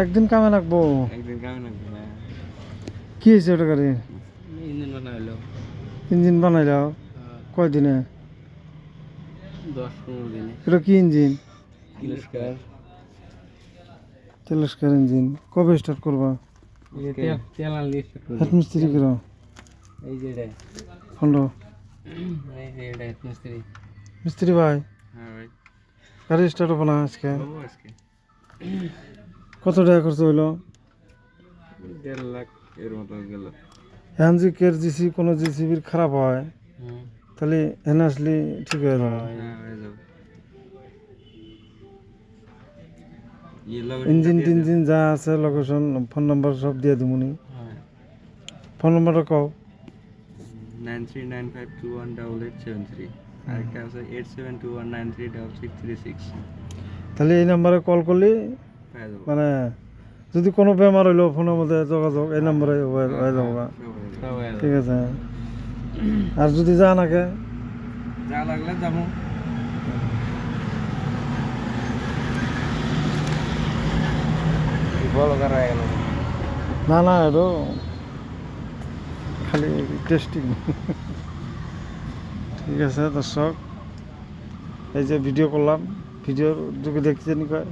একদিন কামে লাগবো। একদিন কামে লাগবে না। কি হয়েছে ওটা গাড়ি? ইঞ্জিন বানাইলো। ইঞ্জিন বানাইলাও কয়দিনে? 10-15 দিনে। এটা কি ইঞ্জিন? কিলোস্কার। তেলস্কার ইঞ্জিন। কবে স্টার্ট করবা? তেল আনলে স্টার্ট করব। হেড মিস্ত্রি করো এই যে এটা। খন্ড এই যে এটা মিস্ত্রি। মিস্ত্রি ভাই, হ্যাঁ ভাই। গাড়ি স্টার্ট হবো না আজকে? বাবু আজকে কত টাকা খরচ হইলো? 1.5 লাখ এর মতো গেল। এখন যে কের জিসি কোনো জিসিবির খারাপ হয় হুম। তাহলে এখানে আসলে ঠিক হয়ে যাবে। হ্যাঁ হয়ে যাবে। ইঞ্জিন টিঞ্জিন যা আছে লোকেশন ফোন নাম্বার সব দিয়ে দিবনি। হ্যাঁ। ফোন নাম্বারটা কও। 9395218873 আরেকটা আছে 8721936636। তাহলে এই নাম্বারে কল করলে পেয়ে যাবো। মানে যদি কোনো বেমার হইলো ফোনের মধ্যে যোগাযোগ এই নাম্বারে হয়ে যাবো গা। ঠিক আছে। আর যদি যা নাকে যা লাগলে যাবো। বলো কারা গেল? না না এটা খালি টেস্টিং। ঠিক আছে দর্শক, এই যে ভিডিও করলাম, ভিডিওর যুগে দেখছেন কয়